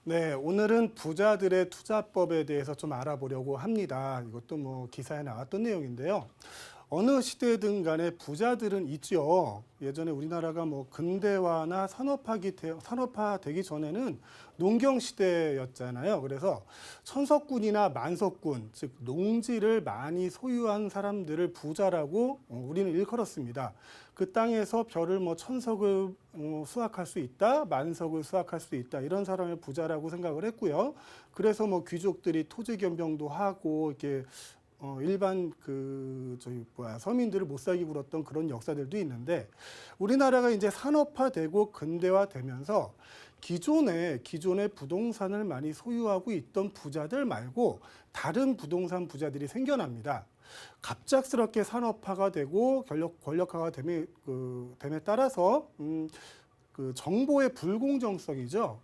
네, 오늘은 부자들의 투자법에 대해서 좀 알아보려고 합니다. 이것도 뭐 기사에 나왔던 내용인데요. 어느 시대든 간에 부자들은 있죠. 예전에 우리나라가 뭐 근대화나 산업화되기 전에는 농경 시대였잖아요. 그래서 천석군이나 만석군, 즉 농지를 많이 소유한 사람들을 부자라고 우리는 일컬었습니다. 그 땅에서 벼를 뭐 천석을 수확할 수 있다, 만석을 수확할 수 있다, 이런 사람을 부자라고 생각을 했고요. 그래서 뭐 귀족들이 토지 겸병도 하고 이렇게 일반 서민들을 못 살게 굴었던 그런 역사들도 있는데, 우리나라가 이제 산업화되고 근대화되면서 기존에 부동산을 많이 소유하고 있던 부자들 말고 다른 부동산 부자들이 생겨납니다. 갑작스럽게 산업화가 되고 권력화가 됨에 따라서 정보의 불공정성이죠.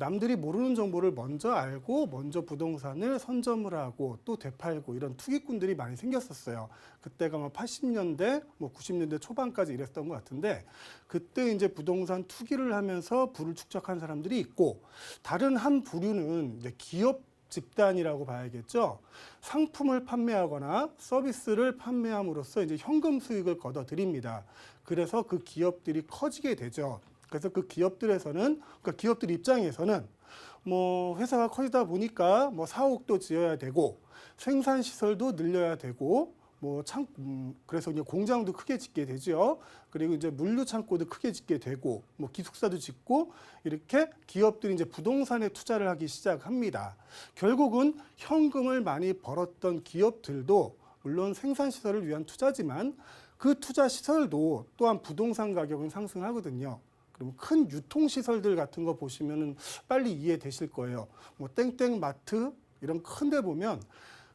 남들이 모르는 정보를 먼저 알고 먼저 부동산을 선점을 하고 또 되팔고 이런 투기꾼들이 많이 생겼었어요. 그때가 뭐 80년대, 뭐 90년대 초반까지 이랬던 것 같은데, 그때 이제 부동산 투기를 하면서 부를 축적한 사람들이 있고, 다른 한 부류는 이제 기업 집단이라고 봐야겠죠. 상품을 판매하거나 서비스를 판매함으로써 이제 현금 수익을 거둬들입니다. 그래서 그 기업들이 커지게 되죠. 그래서 그 그러니까 기업들 입장에서는 뭐 회사가 커지다 보니까 뭐 사옥도 지어야 되고 생산 시설도 늘려야 되고 그래서 이제 공장도 크게 짓게 되죠. 그리고 이제 물류 창고도 크게 짓게 되고 뭐 기숙사도 짓고, 이렇게 기업들이 이제 부동산에 투자를 하기 시작합니다. 결국은 현금을 많이 벌었던 기업들도 물론 생산 시설을 위한 투자지만 그 투자 시설도 또한 부동산 가격은 상승하거든요. 그럼 큰 유통시설들 같은 거 보시면 빨리 이해되실 거예요. 뭐 땡땡 마트 이런 큰 데 보면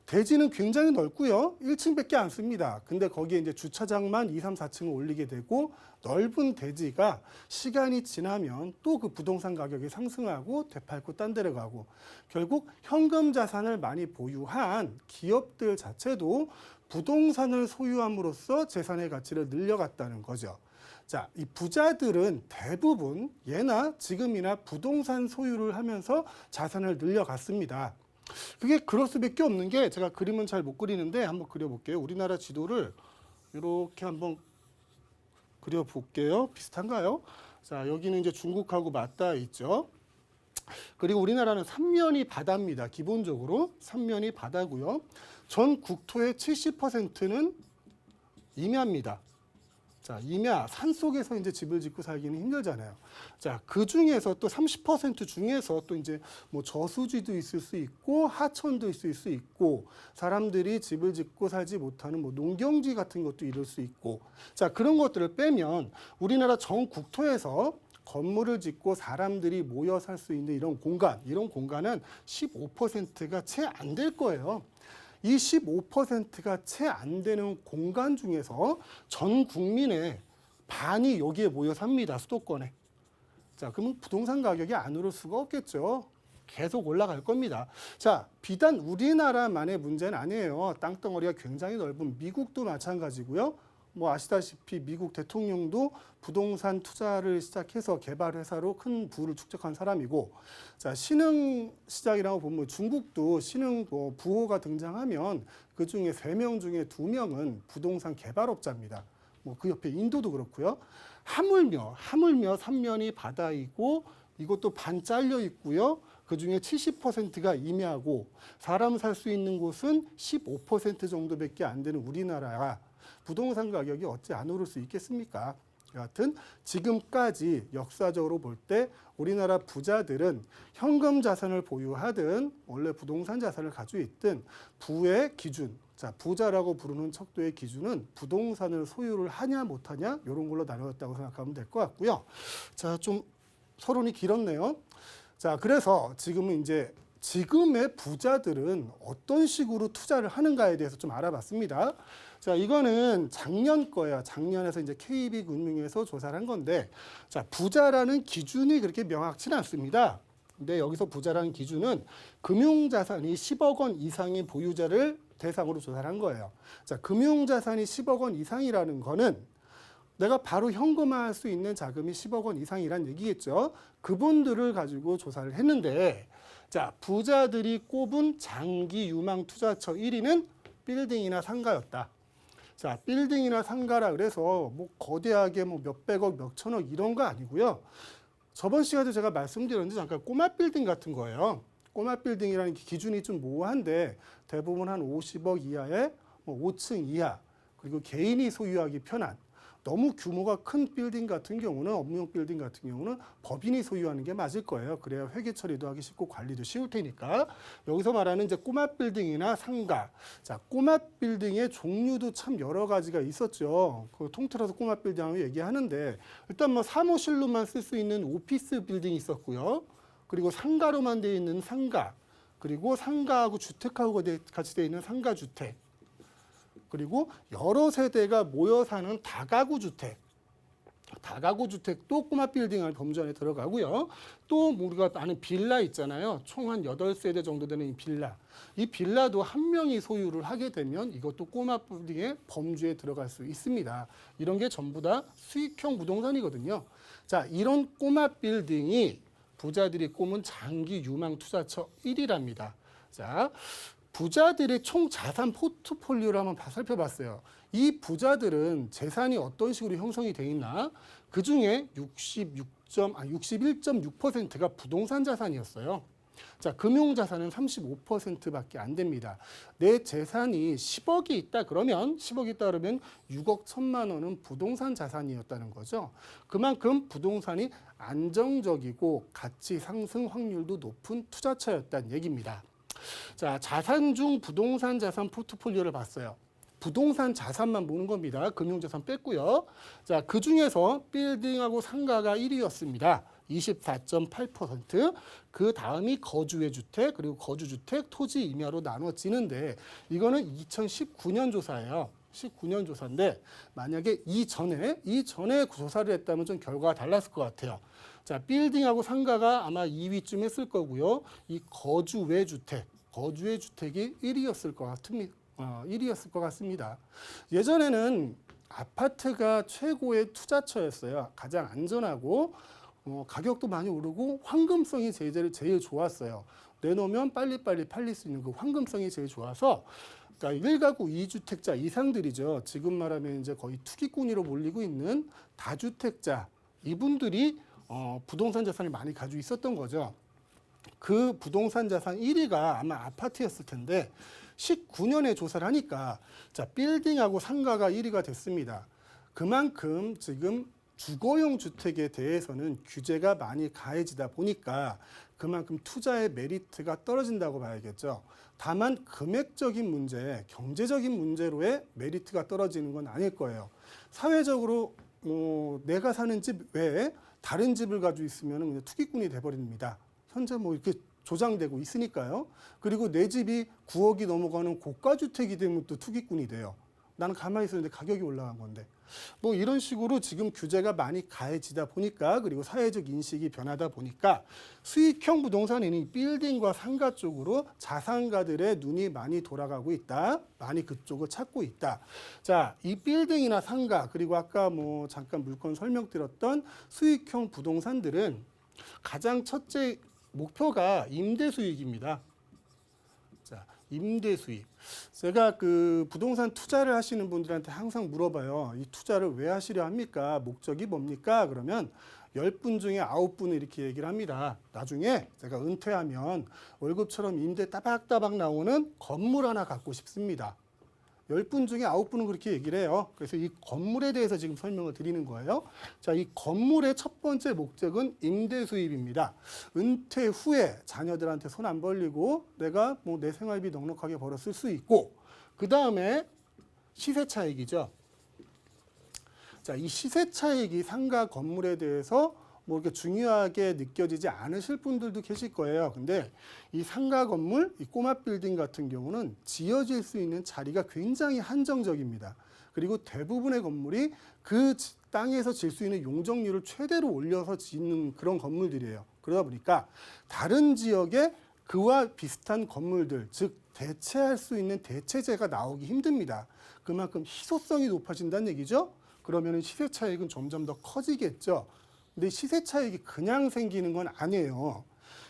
대지는 굉장히 넓고요. 1층밖에 안 씁니다. 근데 거기에 이제 주차장만 2, 3, 4층을 올리게 되고, 넓은 대지가 시간이 지나면 또 그 부동산 가격이 상승하고 되팔고 딴 데로 가고, 결국 현금 자산을 많이 보유한 기업들 자체도 부동산을 소유함으로써 재산의 가치를 늘려갔다는 거죠. 자, 이 부자들은 대부분 예나 지금이나 부동산 소유를 하면서 자산을 늘려갔습니다. 그게 그럴 수밖에 없는 게, 제가 그림은 잘 못 그리는데 한번 그려볼게요. 우리나라 지도를 이렇게 한번 그려볼게요. 비슷한가요? 자, 여기는 이제 중국하고 맞닿아 있죠. 그리고 우리나라는 삼면이 바다입니다. 기본적으로 삼면이 바다고요. 전 국토의 70%는 임야입니다. 자, 임야, 산속에서 이제 집을 짓고 살기는 힘들잖아요. 자, 그 중에서 또 30% 중에서 또 이제 뭐 저수지도 있을 수 있고 하천도 있을 수 있고, 사람들이 집을 짓고 살지 못하는 뭐 농경지 같은 것도 이룰 수 있고, 자, 그런 것들을 빼면 우리나라 전 국토에서 건물을 짓고 사람들이 모여 살 수 있는 이런 공간은 15%가 채 안 될 거예요. 이 15%가 채 안 되는 공간 중에서 전 국민의 반이 여기에 모여 삽니다. 수도권에. 자, 그러면 부동산 가격이 안 오를 수가 없겠죠. 계속 올라갈 겁니다. 자, 비단 우리나라만의 문제는 아니에요. 땅덩어리가 굉장히 넓은 미국도 마찬가지고요. 뭐 아시다시피 미국 대통령도 부동산 투자를 시작해서 개발 회사로 큰 부를 축적한 사람이고, 자, 신흥 시장이라고 보면 중국도 신흥 부호가 등장하면 그 중에 3명 중에 2명은 부동산 개발업자입니다. 뭐 그 옆에 인도도 그렇고요. 하물며 삼면이 바다이고 이것도 반 잘려 있고요. 그 중에 70%가 임야고 사람 살 수 있는 곳은 15% 정도밖에 안 되는 우리나라가 부동산 가격이 어찌 안 오를 수 있겠습니까? 여하튼 지금까지 역사적으로 볼 때 우리나라 부자들은 현금 자산을 보유하든 원래 부동산 자산을 가지고 있든 부의 기준, 자, 부자라고 부르는 척도의 기준은 부동산을 소유를 하냐 못하냐 이런 걸로 나누었다고 생각하면 될 것 같고요. 자, 좀 서론이 길었네요. 자, 그래서 지금의 부자들은 어떤 식으로 투자를 하는가에 대해서 좀 알아봤습니다. 자, 이거는 작년 거예요. 작년에서 이제 KB금융에서 조사를 한 건데, 자, 부자라는 기준이 그렇게 명확치는 않습니다. 근데 여기서 부자라는 기준은 금융자산이 10억 원 이상의 보유자를 대상으로 조사를 한 거예요. 자, 금융자산이 10억 원 이상이라는 거는 내가 바로 현금화할 수 있는 자금이 10억 원 이상이란 얘기겠죠. 그분들을 가지고 조사를 했는데, 자, 부자들이 꼽은 장기 유망 투자처 1위는 빌딩이나 상가였다. 자, 빌딩이나 상가라 그래서 뭐 거대하게 뭐 몇백억, 몇천억 이런 거 아니고요. 저번 시간에 제가 말씀드렸는데 잠깐 꼬마 빌딩 같은 거예요. 꼬마 빌딩이라는 기준이 좀 모호한데 대부분 한 50억 이하의 뭐 5층 이하, 그리고 개인이 소유하기 편한, 너무 규모가 큰 빌딩 같은 경우는, 업무용 빌딩 같은 경우는 법인이 소유하는 게 맞을 거예요. 그래야 회계 처리도 하기 쉽고 관리도 쉬울 테니까. 여기서 말하는 이제 꼬마 빌딩이나 상가. 자, 꼬마 빌딩의 종류도 참 여러 가지가 있었죠. 그 통틀어서 꼬마 빌딩 하면 얘기하는데, 일단 뭐 사무실로만 쓸 수 있는 오피스 빌딩이 있었고요. 그리고 상가로만 되어 있는 상가. 그리고 상가하고 주택하고 같이 되어 있는 상가주택. 그리고 여러 세대가 모여 사는 다가구 주택. 다가구 주택도 꼬마 빌딩 범주 안에 들어가고요. 또 우리가 아는 빌라 있잖아요. 총 한 8세대 정도 되는 이 빌라. 이 빌라도 한 명이 소유를 하게 되면 이것도 꼬마 빌딩의 범주에 들어갈 수 있습니다. 이런 게 전부 다 수익형 부동산이거든요. 자, 이런 꼬마 빌딩이 부자들이 꼽은 장기 유망 투자처 1위랍니다. 자, 부자들의 총 자산 포트폴리오를 한번 살펴봤어요. 이 부자들은 재산이 어떤 식으로 형성이 돼 있나? 그중에 61.6%가 부동산 자산이었어요. 자, 금융 자산은 35%밖에 안 됩니다. 내 재산이 10억이 있다 그러면 6억 1천만 원은 부동산 자산이었다는 거죠. 그만큼 부동산이 안정적이고 가치 상승 확률도 높은 투자처였다는 얘기입니다. 자, 자산 중 부동산 자산 포트폴리오를 봤어요. 부동산 자산만 보는 겁니다. 금융자산 뺐고요. 자, 그 중에서 빌딩하고 상가가 1위였습니다. 24.8%. 그 다음이 거주의 주택, 그리고 거주주택, 토지 임야로 나눠지는데 이거는 2019년 조사예요. 19년 조사인데 만약에 이전에 조사를 했다면 좀 결과가 달랐을 것 같아요. 자, 빌딩하고 상가가 아마 2위쯤 했을 거고요. 이 거주의 주택이 1위였을 것 같습니다. 예전에는 아파트가 최고의 투자처였어요. 가장 안전하고 가격도 많이 오르고 황금성이 제일 좋았어요. 내놓으면 빨리빨리 팔릴 수 있는 그 황금성이 제일 좋아서, 그러니까 1가구 2주택자 이상들이죠. 지금 말하면 이제 거의 투기꾼으로 몰리고 있는 다주택자, 이분들이 부동산 자산을 많이 가지고 있었던 거죠. 그 부동산 자산 1위가 아마 아파트였을 텐데 19년에 조사를 하니까 자, 빌딩하고 상가가 1위가 됐습니다. 그만큼 지금 주거용 주택에 대해서는 규제가 많이 가해지다 보니까 그만큼 투자의 메리트가 떨어진다고 봐야겠죠. 다만 금액적인 문제, 경제적인 문제로의 메리트가 떨어지는 건 아닐 거예요. 사회적으로 내가 사는 집 외에 다른 집을 가지고 있으면 그냥 투기꾼이 돼버립니다. 현재 뭐 이렇게 조장되고 있으니까요. 그리고 내 집이 9억이 넘어가는 고가주택이 되면 또 투기꾼이 돼요. 나는 가만히 있었는데 가격이 올라간 건데. 뭐 이런 식으로 지금 규제가 많이 가해지다 보니까, 그리고 사회적 인식이 변하다 보니까 수익형 부동산인 빌딩과 상가 쪽으로 자산가들의 눈이 많이 돌아가고 있다. 많이 그쪽을 찾고 있다. 자, 이 빌딩이나 상가, 그리고 아까 뭐 잠깐 물건 설명드렸던 수익형 부동산들은 가장 첫째 목표가 임대 수익입니다. 자, 임대 수익. 제가 그 부동산 투자를 하시는 분들한테 항상 물어봐요. 이 투자를 왜 하시려 합니까? 목적이 뭡니까? 그러면 10분 중에 9분은 이렇게 얘기를 합니다. 나중에 제가 은퇴하면 월급처럼 임대 따박따박 나오는 건물 하나 갖고 싶습니다. 10분 중에 9분은 그렇게 얘기를 해요. 그래서 이 건물에 대해서 지금 설명을 드리는 거예요. 자, 이 건물의 첫 번째 목적은 임대 수입입니다. 은퇴 후에 자녀들한테 손 안 벌리고 내가 뭐 내 생활비 넉넉하게 벌어 쓸 수 있고, 그 다음에 시세 차익이죠. 자, 이 시세 차익이 상가 건물에 대해서 뭐 이렇게 중요하게 느껴지지 않으실 분들도 계실 거예요. 근데 이 상가 건물, 이 꼬마 빌딩 같은 경우는 지어질 수 있는 자리가 굉장히 한정적입니다. 그리고 대부분의 건물이 그 땅에서 질 수 있는 용적률을 최대로 올려서 짓는 그런 건물들이에요. 그러다 보니까 다른 지역에 그와 비슷한 건물들, 즉 대체할 수 있는 대체재가 나오기 힘듭니다. 그만큼 희소성이 높아진다는 얘기죠. 그러면 시세 차익은 점점 더 커지겠죠. 근데 시세 차익이 그냥 생기는 건 아니에요.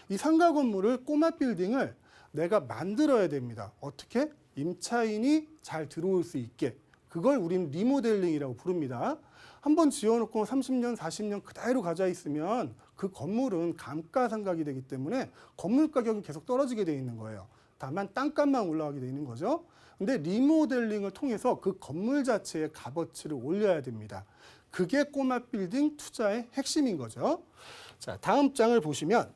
이 상가 건물을 꼬마 빌딩을 내가 만들어야 됩니다. 어떻게? 임차인이 잘 들어올 수 있게. 그걸 우리는 리모델링이라고 부릅니다. 한번 지어놓고 30년, 40년 그대로 가져 있으면 그 건물은 감가상각이 되기 때문에 건물 가격은 계속 떨어지게 돼 있는 거예요. 다만 땅값만 올라가게 돼 있는 거죠. 근데 리모델링을 통해서 그 건물 자체의 값어치를 올려야 됩니다. 그게 꼬마 빌딩 투자의 핵심인 거죠. 자, 다음 장을 보시면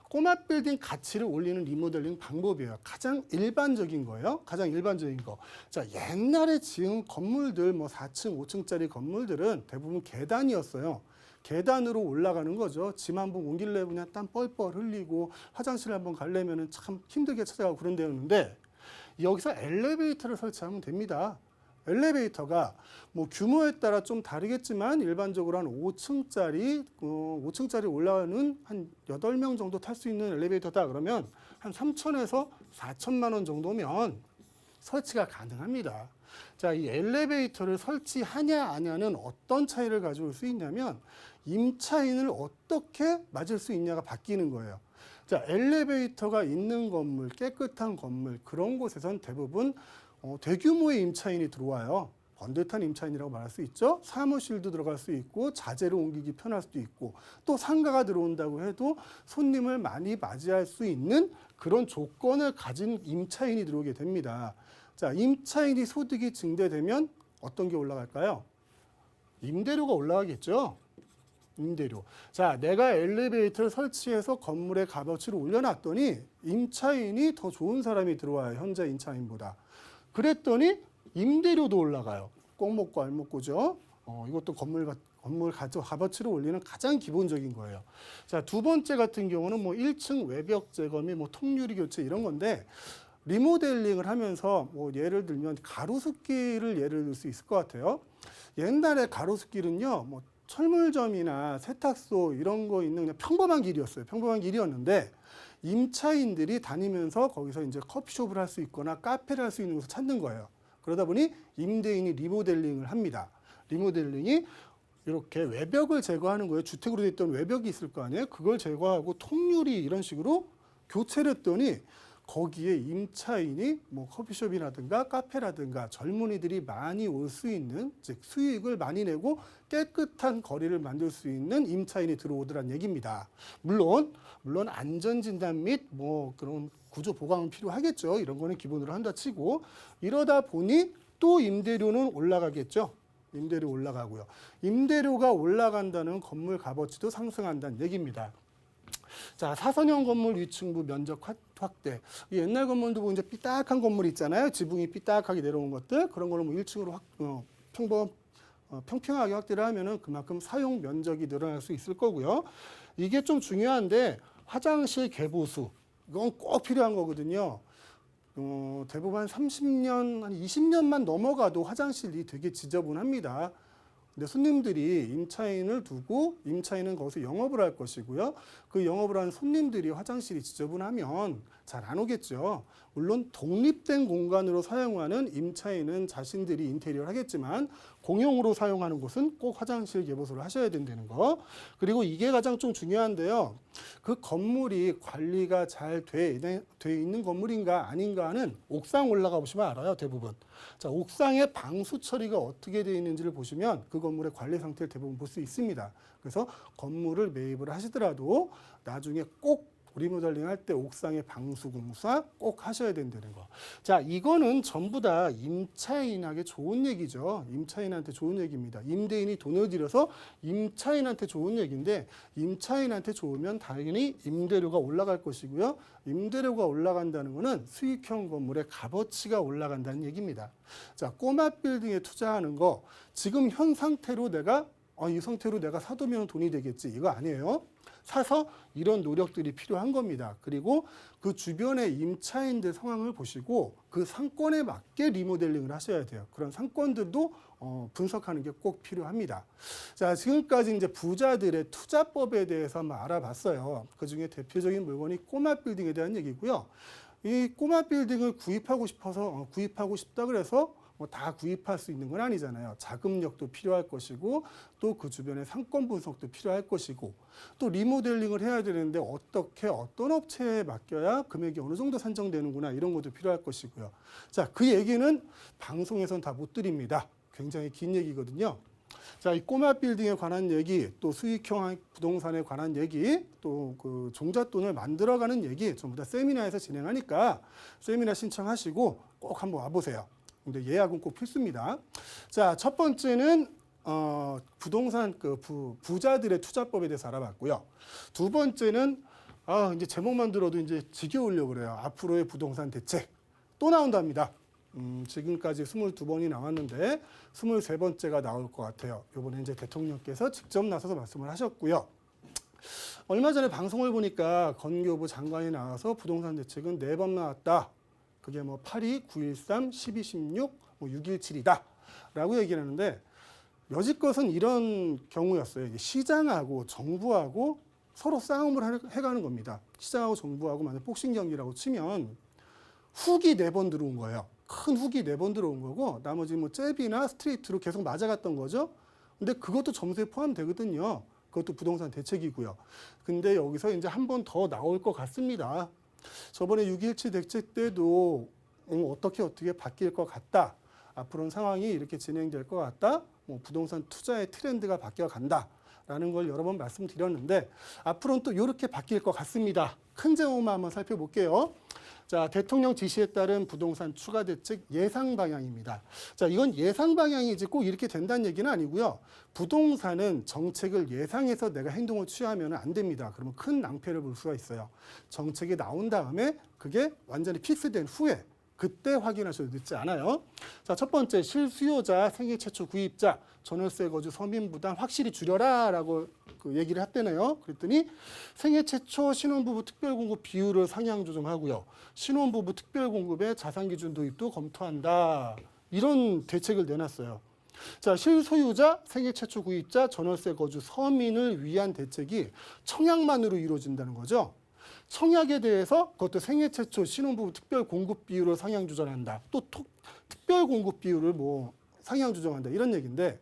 꼬마 빌딩 가치를 올리는 리모델링 방법이에요. 가장 일반적인 거예요. 가장 일반적인 거. 자, 옛날에 지은 건물들, 뭐 4층, 5층짜리 건물들은 대부분 계단이었어요. 계단으로 올라가는 거죠. 짐 한 번 옮길래 그냥 땀 뻘뻘 흘리고 화장실 한번 가려면 참 힘들게 찾아가고 그런 데였는데 여기서 엘리베이터를 설치하면 됩니다. 엘리베이터가 뭐 규모에 따라 좀 다르겠지만 일반적으로 한 5층짜리 올라가는 한 8명 정도 탈 수 있는 엘리베이터다 그러면 한 3천에서 4천만 원 정도면 설치가 가능합니다. 자, 이 엘리베이터를 설치하냐 아냐는 어떤 차이를 가져올 수 있냐면 임차인을 어떻게 맞을 수 있냐가 바뀌는 거예요. 자, 엘리베이터가 있는 건물, 깨끗한 건물 그런 곳에선 대부분 대규모의 임차인이 들어와요. 번듯한 임차인이라고 말할 수 있죠. 사무실도 들어갈 수 있고 자재로 옮기기 편할 수도 있고 또 상가가 들어온다고 해도 손님을 많이 맞이할 수 있는 그런 조건을 가진 임차인이 들어오게 됩니다. 자, 임차인이 소득이 증대되면 어떤 게 올라갈까요? 임대료가 올라가겠죠. 임대료. 자, 내가 엘리베이터를 설치해서 건물의 값어치를 올려놨더니 임차인이 더 좋은 사람이 들어와요. 현재 임차인보다. 그랬더니 임대료도 올라가요. 꼭 먹고 알 먹고죠. 이것도 건물 값어치를 올리는 가장 기본적인 거예요. 자, 두 번째 같은 경우는 뭐 1층 외벽 제거 및 뭐 통유리 교체 이런 건데 리모델링을 하면서 뭐 예를 들면 가로수길을 예를 들 수 있을 것 같아요. 옛날에 가로수길은요, 뭐 철물점이나 세탁소 이런 거 있는 그냥 평범한 길이었어요. 평범한 길이었는데 임차인들이 다니면서 거기서 이제 커피숍을 할 수 있거나 카페를 할 수 있는 곳을 찾는 거예요. 그러다 보니 임대인이 리모델링을 합니다. 리모델링이 이렇게 외벽을 제거하는 거예요. 주택으로 돼 있던 외벽이 있을 거 아니에요. 그걸 제거하고 통유리 이런 식으로 교체를 했더니 거기에 임차인이 뭐 커피숍이라든가 카페라든가 젊은이들이 많이 올 수 있는, 즉 수익을 많이 내고 깨끗한 거리를 만들 수 있는 임차인이 들어오더란 얘기입니다. 물론 안전진단 및 뭐 그런 구조 보강은 필요하겠죠. 이런 거는 기본으로 한다 치고 이러다 보니 또 임대료는 올라가겠죠. 임대료 올라가고요. 임대료가 올라간다는 건물 값어치도 상승한다는 얘기입니다. 자, 사선형 건물 위층부 면적 확대. 옛날 건물도 보면 이제 삐딱한 건물 있잖아요. 지붕이 삐딱하게 내려온 것들. 그런 거를 뭐 1층으로 평평하게 확대를 하면은 그만큼 사용 면적이 늘어날 수 있을 거고요. 이게 좀 중요한데 화장실 개보수. 이건 꼭 필요한 거거든요. 대부분 한 30년, 한 20년만 넘어가도 화장실이 되게 지저분합니다. 근데 손님들이 임차인을 두고 임차인은 거기서 영업을 할 것이고요. 그 영업을 하는 손님들이 화장실이 지저분하면 잘 안 오겠죠. 물론 독립된 공간으로 사용하는 임차인은 자신들이 인테리어를 하겠지만 공용으로 사용하는 곳은 꼭 화장실 개보수를 하셔야 된다는 거. 그리고 이게 가장 좀 중요한데요. 그 건물이 관리가 잘 돼 있는 건물인가 아닌가는 옥상 올라가 보시면 알아요. 대부분. 자, 옥상의 방수 처리가 어떻게 되어 있는지를 보시면 그 건물의 관리 상태를 대부분 볼 수 있습니다. 그래서 건물을 매입을 하시더라도 나중에 꼭 리모델링 할 때 옥상의 방수 공사 꼭 하셔야 된다는 거. 자, 이거는 전부 다 임차인에게 좋은 얘기죠. 임차인한테 좋은 얘기입니다. 임대인이 돈을 들여서 임차인한테 좋은 얘기인데 임차인한테 좋으면 당연히 임대료가 올라갈 것이고요. 임대료가 올라간다는 거는 수익형 건물의 값어치가 올라간다는 얘기입니다. 자, 꼬마 빌딩에 투자하는 거 지금 현 상태로 이 상태로 내가 사두면 돈이 되겠지. 이거 아니에요. 사서 이런 노력들이 필요한 겁니다. 그리고 그 주변의 임차인들 상황을 보시고 그 상권에 맞게 리모델링을 하셔야 돼요. 그런 상권들도 분석하는 게 꼭 필요합니다. 자, 지금까지 이제 부자들의 투자법에 대해서 한번 알아봤어요. 그 중에 대표적인 물건이 꼬마 빌딩에 대한 얘기고요. 이 꼬마 빌딩을 구입하고 싶어서 구입하고 싶다 그래서 뭐 다 구입할 수 있는 건 아니잖아요. 자금력도 필요할 것이고 또 그 주변의 상권 분석도 필요할 것이고 또 리모델링을 해야 되는데 어떻게 어떤 업체에 맡겨야 금액이 어느 정도 산정되는구나 이런 것도 필요할 것이고요. 자, 그 얘기는 방송에선 다 못 드립니다. 굉장히 긴 얘기거든요. 자, 이 꼬마 빌딩에 관한 얘기, 또 수익형 부동산에 관한 얘기, 또 그 종잣돈을 만들어가는 얘기 전부 다 세미나에서 진행하니까 세미나 신청하시고 꼭 한번 와보세요. 근데 예약은 꼭 필수입니다. 자, 첫 번째는 부동산 부자들의 투자법에 대해서 알아봤고요. 두 번째는 이제 제목만 들어도 이제 지겨우려고 그래요. 앞으로의 부동산 대책 또 나온답니다. 지금까지 22번이 나왔는데 23번째가 나올 것 같아요. 이번에 이제 대통령께서 직접 나서서 말씀을 하셨고요. 얼마 전에 방송을 보니까 건교부 장관이 나와서 부동산 대책은 4번 나왔다. 그게 뭐 82, 913, 12, 16, 뭐 617이다. 라고 얘기를 하는데 여지껏은 이런 경우였어요. 시장하고 정부하고 서로 싸움을 해가는 겁니다. 시장하고 정부하고 만약 복싱 경기라고 치면 훅이 4번 들어온 거예요. 큰 훅이 4번 들어온 거고 나머지 뭐 잽이나 스트레이트로 계속 맞아갔던 거죠. 근데 그것도 점수에 포함되거든요. 그것도 부동산 대책이고요. 근데 여기서 이제 한 번 더 나올 것 같습니다. 저번에 6.17 대책 때도 어떻게 바뀔 것 같다. 앞으로는 상황이 이렇게 진행될 것 같다. 뭐 부동산 투자의 트렌드가 바뀌어 간다. 라는 걸 여러 번 말씀드렸는데 앞으로는 또 이렇게 바뀔 것 같습니다. 큰 제목만 한번 살펴볼게요. 자, 대통령 지시에 따른 부동산 추가 대책 예상 방향입니다. 자, 이건 예상 방향이지 꼭 이렇게 된다는 얘기는 아니고요. 부동산은 정책을 예상해서 내가 행동을 취하면 안 됩니다. 그러면 큰 낭패를 볼 수가 있어요. 정책이 나온 다음에 그게 완전히 픽스된 후에 그때 확인하셔도 늦지 않아요. 자, 첫 번째 실수요자 생애 최초 구입자 전월세 거주 서민 부담 확실히 줄여라라고 그 얘기를 했대네요. 그랬더니 생애 최초 신혼부부 특별공급 비율을 상향 조정하고요. 신혼부부 특별공급의 자산기준 도입도 검토한다. 이런 대책을 내놨어요. 자, 실소유자 생애 최초 구입자 전월세 거주 서민을 위한 대책이 청약만으로 이루어진다는 거죠. 청약에 대해서 그것도 생애 최초 신혼부부 특별 공급 비율을 상향 조정한다. 또 특별 공급 비율을 뭐 상향 조정한다. 이런 얘기인데,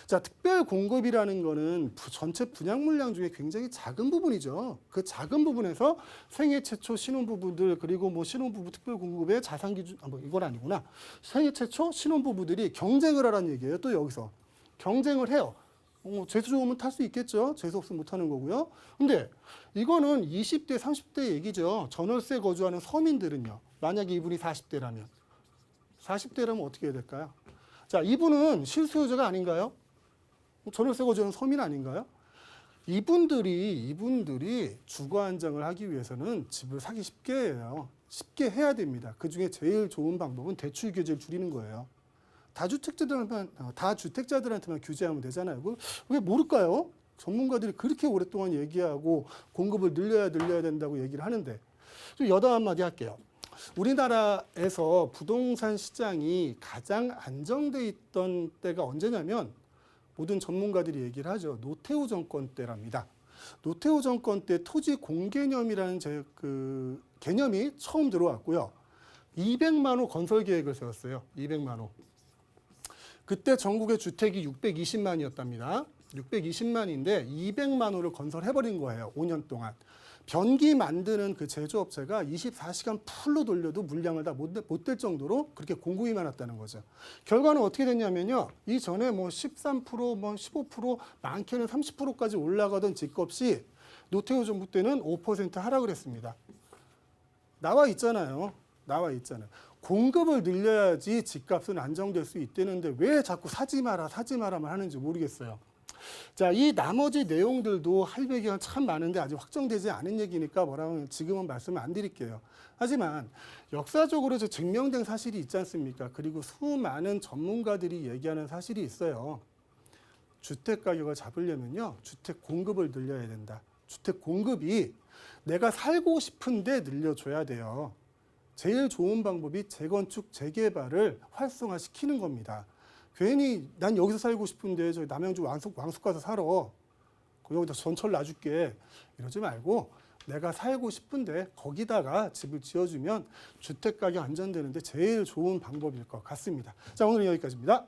자, 특별 공급이라는 거는 전체 분양 물량 중에 굉장히 작은 부분이죠. 그 작은 부분에서 생애 최초 신혼부부들 그리고 뭐 신혼부부 특별 공급의 자산 기준 뭐 이건 아니구나. 생애 최초 신혼부부들이 경쟁을 하라는 얘기예요. 또 여기서 경쟁을 해요. 재수 좋으면 탈 수 있겠죠. 재수 없으면 못 하는 거고요. 근데 이거는 20대, 30대 얘기죠. 전월세 거주하는 서민들은요. 만약에 이분이 40대라면. 40대라면 어떻게 해야 될까요? 자, 이분은 실수요자가 아닌가요? 전월세 거주하는 서민 아닌가요? 이분들이 주거 안정을 하기 위해서는 집을 사기 쉽게 해요. 쉽게 해야 됩니다. 그중에 제일 좋은 방법은 대출 규제를 줄이는 거예요. 다주택자들한테만 규제하면 되잖아요. 왜 모를까요? 전문가들이 그렇게 오랫동안 얘기하고 공급을 늘려야 된다고 얘기를 하는데 좀 여담 한마디 할게요. 우리나라에서 부동산 시장이 가장 안정돼 있던 때가 언제냐면 모든 전문가들이 얘기를 하죠. 노태우 정권 때랍니다. 노태우 정권 때 토지 공개념이라는 그 개념이 처음 들어왔고요. 200만 호 건설 계획을 세웠어요. 200만 호. 그때 전국의 주택이 620만이었답니다. 620만인데 200만 호를 건설해버린 거예요. 5년 동안. 변기 만드는 그 제조업체가 24시간 풀로 돌려도 물량을 다 못 댈 정도로 그렇게 공급이 많았다는 거죠. 결과는 어떻게 됐냐면요. 이전에 뭐 13%, 뭐 15%, 많게는 30%까지 올라가던 집값이 노태우 정부 때는 5% 하락을 했습니다. 나와 있잖아요. 공급을 늘려야지 집값은 안정될 수 있다는데 왜 자꾸 사지 마라만 하는지 모르겠어요. 자, 이 나머지 내용들도 할 얘기가 참 많은데 아직 확정되지 않은 얘기니까 뭐라고 지금은 말씀을 안 드릴게요. 하지만 역사적으로 증명된 사실이 있지 않습니까? 그리고 수많은 전문가들이 얘기하는 사실이 있어요. 주택 가격을 잡으려면요. 주택 공급을 늘려야 된다. 주택 공급이 내가 살고 싶은데 늘려줘야 돼요. 제일 좋은 방법이 재건축, 재개발을 활성화시키는 겁니다. 괜히 난 여기서 살고 싶은데 저기 남양주 왕숙 가서 살아. 여기다 전철 놔줄게. 이러지 말고 내가 살고 싶은데 거기다가 집을 지어주면 주택 가격 안정되는데 제일 좋은 방법일 것 같습니다. 자, 오늘은 여기까지입니다.